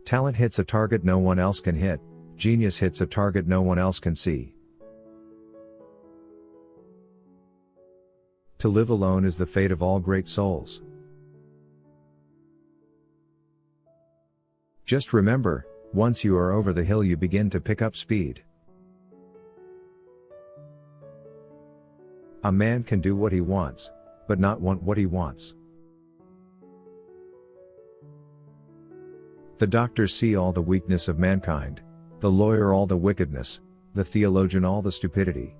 Talent hits a target no one else can hit, genius hits a target no one else can see. To live alone is the fate of all great souls. Just remember, once you are over the hill you begin to pick up speed. A man can do what he wants, but not want what he wants. The doctors see all the weakness of mankind, the lawyer all the wickedness, the theologian all the stupidity.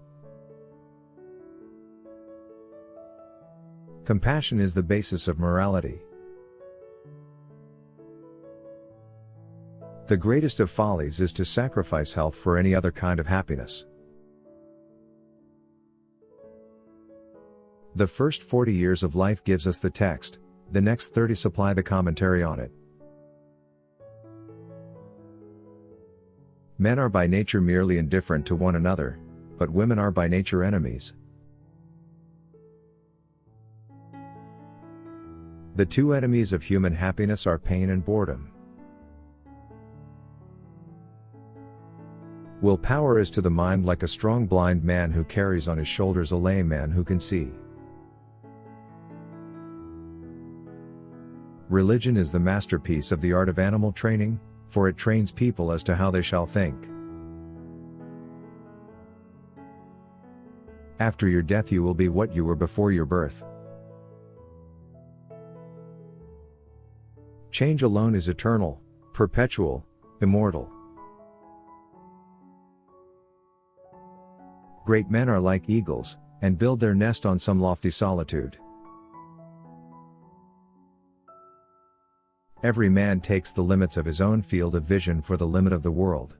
Compassion is the basis of morality. The greatest of follies is to sacrifice health for any other kind of happiness. The first 40 years of life gives us the text, the next 30 supply the commentary on it. Men are by nature merely indifferent to one another, but women are by nature enemies. The two enemies of human happiness are pain and boredom. Willpower is to the mind like a strong blind man who carries on his shoulders a lame man who can see. Religion is the masterpiece of the art of animal training, for it trains people as to how they shall think. After your death you will be what you were before your birth. Change alone is eternal, perpetual, immortal. Great men are like eagles, and build their nest on some lofty solitude. Every man takes the limits of his own field of vision for the limit of the world.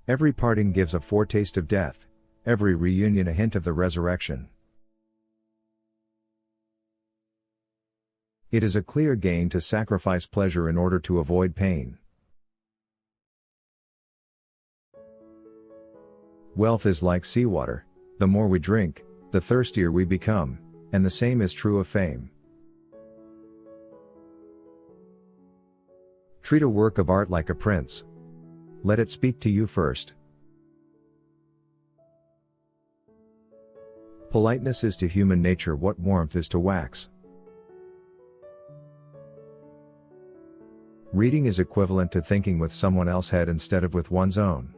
Every parting gives a foretaste of death, every reunion a hint of the resurrection. It is a clear gain to sacrifice pleasure in order to avoid pain. Wealth is like seawater, the more we drink, the thirstier we become, and the same is true of fame. Treat a work of art like a prince. Let it speak to you first. Politeness is to human nature what warmth is to wax. Reading is equivalent to thinking with someone else's head instead of with one's own.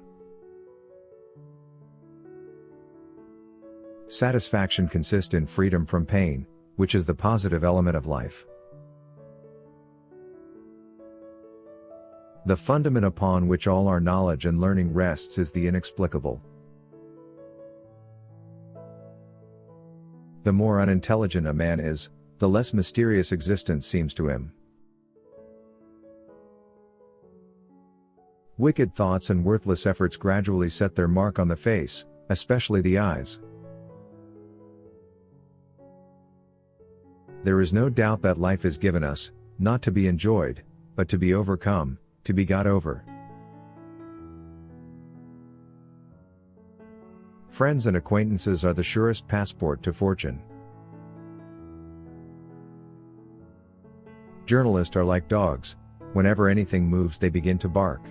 Satisfaction consists in freedom from pain, which is the positive element of life. The fundament upon which all our knowledge and learning rests is the inexplicable. The more unintelligent a man is, the less mysterious existence seems to him. Wicked thoughts and worthless efforts gradually set their mark on the face, especially the eyes. There is no doubt that life is given us, not to be enjoyed, but to be overcome, to be got over. Friends and acquaintances are the surest passport to fortune. Journalists are like dogs, whenever anything moves they begin to bark.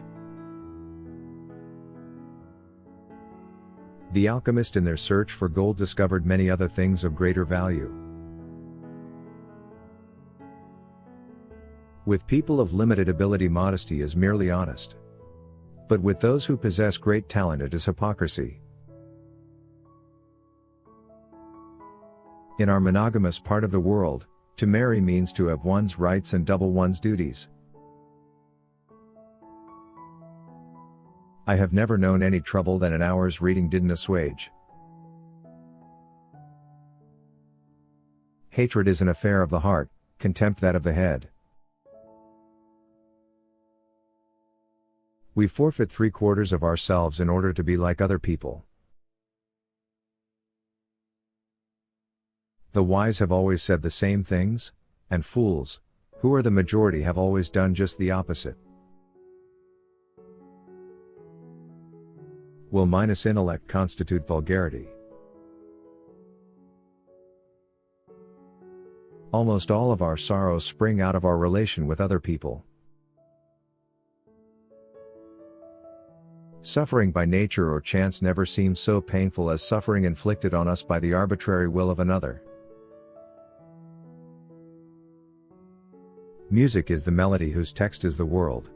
The alchemist in their search for gold discovered many other things of greater value. With people of limited ability modesty is merely honest. But with those who possess great talent it is hypocrisy. In our monogamous part of the world, to marry means to have one's rights and double one's duties. I have never known any trouble that an hour's reading didn't assuage. Hatred is an affair of the heart, contempt that of the head. We forfeit 3/4 of ourselves in order to be like other people. The wise have always said the same things, and fools, who are the majority, have always done just the opposite. Will minus intellect constitute vulgarity? Almost all of our sorrows spring out of our relation with other people. Suffering by nature or chance never seems so painful as suffering inflicted on us by the arbitrary will of another. Music is the melody whose text is the world.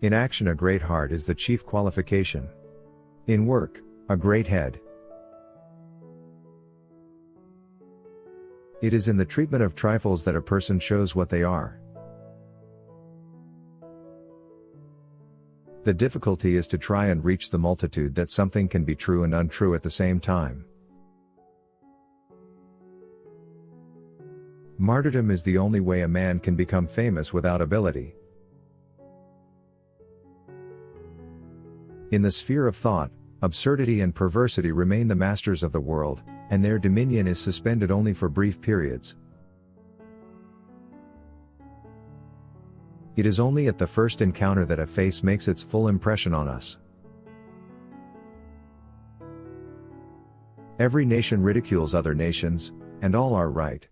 In action, a great heart is the chief qualification. In work, a great head. It is in the treatment of trifles that a person shows what they are. The difficulty is to try and reach the multitude that something can be true and untrue at the same time. Martyrdom is the only way a man can become famous without ability. In the sphere of thought, absurdity and perversity remain the masters of the world, and their dominion is suspended only for brief periods. It is only at the first encounter that a face makes its full impression on us. Every nation ridicules other nations, and all are right.